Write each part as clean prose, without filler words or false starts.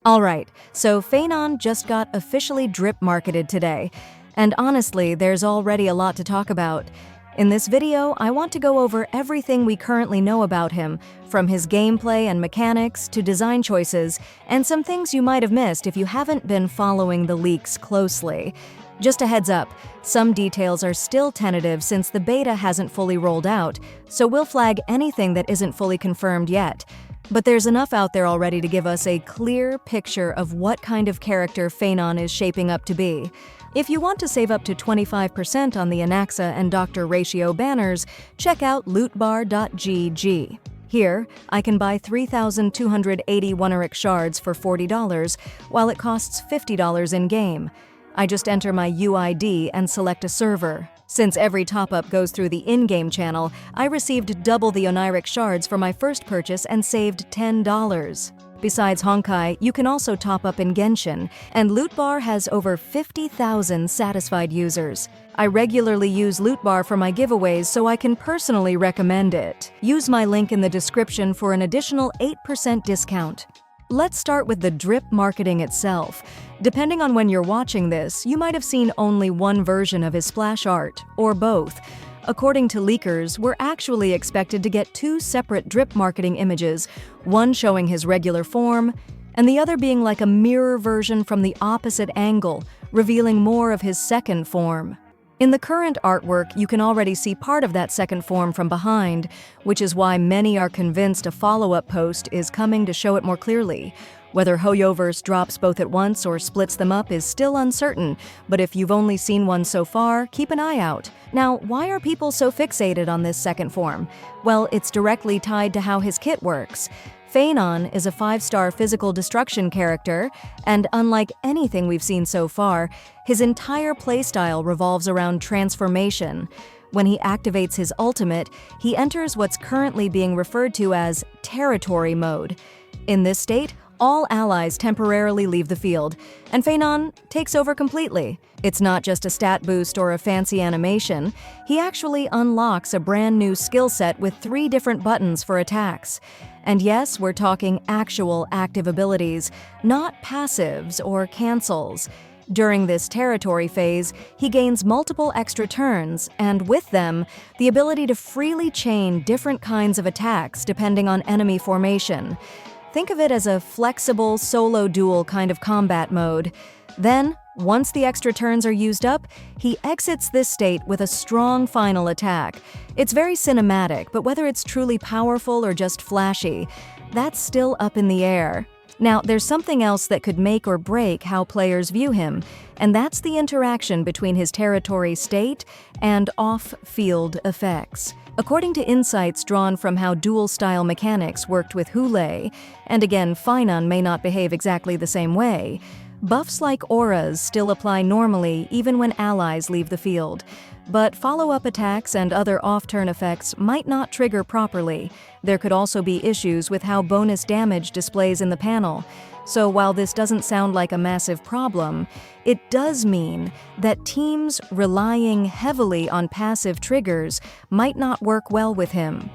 Alright, so phainon just got officially drip marketed today, and honestly, there's already a lot to talk about. In this video, I want to go over everything we currently know about him, from his gameplay and mechanics to design choices, and some things you might have missed if you haven't been following the leaks closely. Just a heads up, some details are still tentative since the beta hasn't fully rolled out, so we'll flag anything that isn't fully confirmed yet. But there's enough out there already to give us a clear picture of what kind of character phainon is shaping up to be. If you want to save up to 25% on the Anaxa and Dr. Ratio banners, check out lootbar.gg. Here, I can buy 3,280 Woneric shards for $40, while it costs $50 in-game. I just enter my UID and select a server. Since every top-up goes through the in-game channel, I received double the Oniric shards for my first purchase and saved $10. Besides Honkai, you can also top up in Genshin, and Lootbar has over 50,000 satisfied users. I regularly use Lootbar for my giveaways, so I can personally recommend it. Use my link in the description for an additional 8% discount. Let's start with the drip marketing itself. Depending on when you're watching this, you might have seen only one version of his splash art, or both. According to leakers, we're actually expected to get two separate drip marketing images, one showing his regular form, and the other being like a mirror version from the opposite angle, revealing more of his second form. In the current artwork, you can already see part of that second form from behind, which is why many are convinced a follow-up post is coming to show it more clearly. Whether Hoyoverse drops both at once or splits them up is still uncertain, but if you've only seen one so far, keep an eye out. Now, why are people so fixated on this second form? Well, it's directly tied to how his kit works. phainon is a 5-star physical destruction character, and unlike anything we've seen so far, his entire playstyle revolves around transformation. When he activates his ultimate, he enters what's currently being referred to as territory mode. In this state, all allies temporarily leave the field, and phainon takes over completely. It's not just a stat boost or a fancy animation, he actually unlocks a brand new skill set with 3 different buttons for attacks. And yes, we're talking actual active abilities, not passives or cancels. During this territory phase, he gains multiple extra turns, and with them, the ability to freely chain different kinds of attacks depending on enemy formation. Think of it as a flexible solo duel kind of combat mode. Then, once the extra turns are used up, he exits this state with a strong final attack. It's very cinematic, but whether it's truly powerful or just flashy, that's still up in the air. Now, there's something else that could make or break how players view him, and that's the interaction between his territory state and off-field effects. According to insights drawn from how duel-style mechanics worked with Hule, and again, phainon may not behave exactly the same way, buffs like auras still apply normally even when allies leave the field. But follow-up attacks and other off-turn effects might not trigger properly. There could also be issues with how bonus damage displays in the panel. So while this doesn't sound like a massive problem, it does mean that teams relying heavily on passive triggers might not work well with him.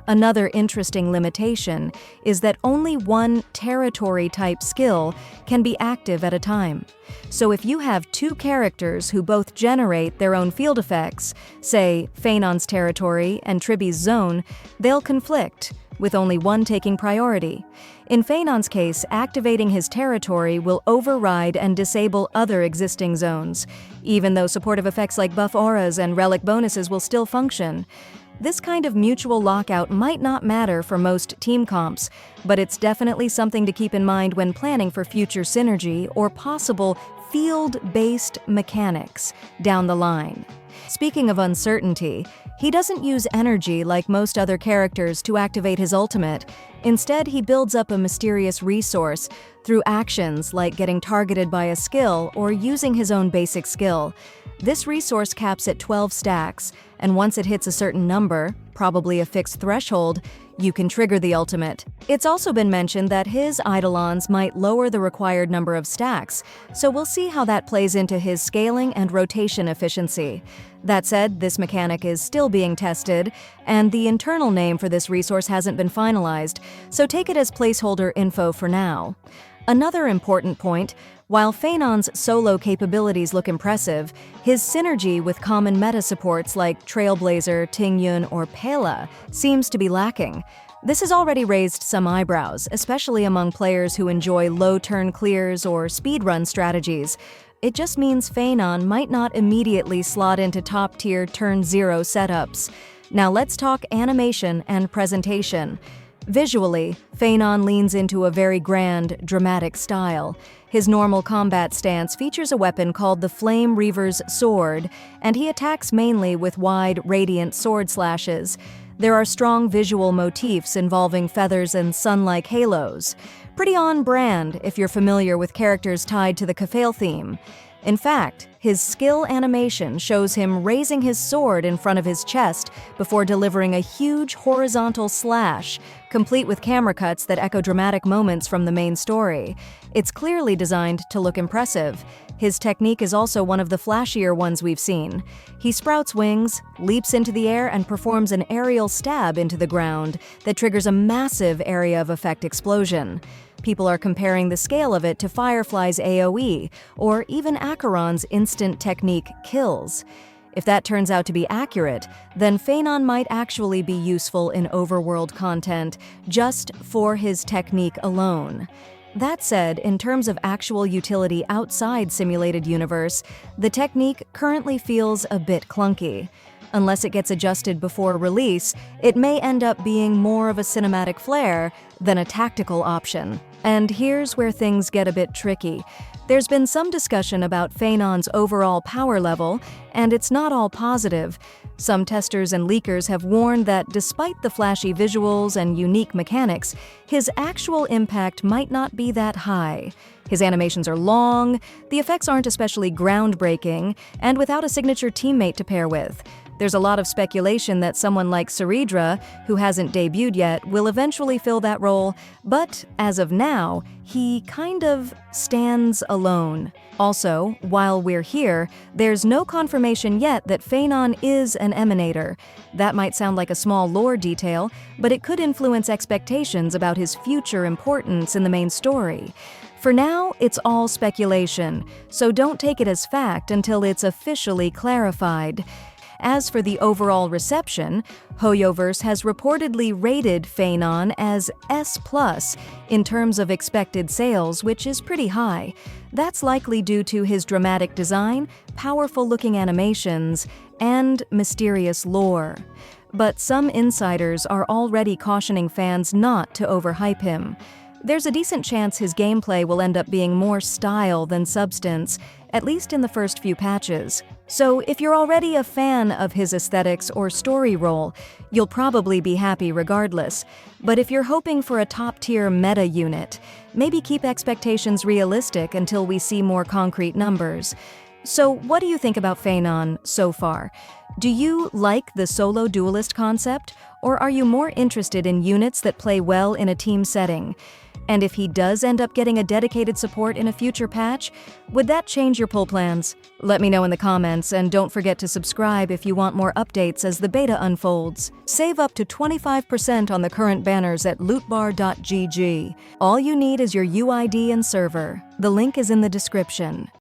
Another interesting limitation is that only one territory-type skill can be active at a time. So if you have 2 characters who both generate their own field effects, say phainon's territory and Triby's zone, they'll conflict, with only one taking priority. In phainon's case, activating his territory will override and disable other existing zones, even though supportive effects like buff auras and relic bonuses will still function. This kind of mutual lockout might not matter for most team comps, but it's definitely something to keep in mind when planning for future synergy or possible field-based mechanics down the line. Speaking of uncertainty, he doesn't use energy like most other characters to activate his ultimate. Instead, he builds up a mysterious resource through actions like getting targeted by a skill or using his own basic skill. This resource caps at 12 stacks, and once it hits a certain number, probably a fixed threshold, you can trigger the ultimate. It's also been mentioned that his eidolons might lower the required number of stacks, so we'll see how that plays into his scaling and rotation efficiency. That said, this mechanic is still being tested, and the internal name for this resource hasn't been finalized, so take it as placeholder info for now. Another important point, while phainon's solo capabilities look impressive, his synergy with common meta supports like Trailblazer, Tingyun, or Pela seems to be lacking. This has already raised some eyebrows, especially among players who enjoy low turn clears or speedrun strategies. It just means phainon might not immediately slot into top-tier turn 0 setups. Now let's talk animation and presentation. Visually, phainon leans into a very grand, dramatic style. His normal combat stance features a weapon called the Flame Reaver's Sword, and he attacks mainly with wide, radiant sword slashes. There are strong visual motifs involving feathers and sun-like halos. Pretty on-brand if you're familiar with characters tied to the Kafale theme. In fact, his skill animation shows him raising his sword in front of his chest before delivering a huge horizontal slash, complete with camera cuts that echo dramatic moments from the main story. It's clearly designed to look impressive. His technique is also one of the flashier ones we've seen. He sprouts wings, leaps into the air, and performs an aerial stab into the ground that triggers a massive area of effect explosion. People are comparing the scale of it to Firefly's AoE, or even Acheron's instant technique kills. If that turns out to be accurate, then phainon might actually be useful in overworld content just for his technique alone. That said, in terms of actual utility outside simulated universe, the technique currently feels a bit clunky. Unless it gets adjusted before release, it may end up being more of a cinematic flair than a tactical option. And here's where things get a bit tricky. There's been some discussion about phainon's overall power level, and it's not all positive. Some testers and leakers have warned that despite the flashy visuals and unique mechanics, his actual impact might not be that high. His animations are long, the effects aren't especially groundbreaking, and without a signature teammate to pair with. There's a lot of speculation that someone like Saridra, who hasn't debuted yet, will eventually fill that role, but as of now, he kind of stands alone. Also, while we're here, there's no confirmation yet that phainon is an emanator. That might sound like a small lore detail, but it could influence expectations about his future importance in the main story. For now, it's all speculation, so don't take it as fact until it's officially clarified. As for the overall reception, Hoyoverse has reportedly rated phainon as S+ in terms of expected sales, which is pretty high. That's likely due to his dramatic design, powerful-looking animations, and mysterious lore. But some insiders are already cautioning fans not to overhype him. There's a decent chance his gameplay will end up being more style than substance, at least in the first few patches. So if you're already a fan of his aesthetics or story role, you'll probably be happy regardless. But if you're hoping for a top-tier meta unit, maybe keep expectations realistic until we see more concrete numbers. So what do you think about phainon so far? Do you like the solo duelist concept, or are you more interested in units that play well in a team setting? And if he does end up getting a dedicated support in a future patch, would that change your pull plans? Let me know in the comments, and don't forget to subscribe if you want more updates as the beta unfolds. Save up to 25% on the current banners at lootbar.gg. All you need is your UID and server. The link is in the description.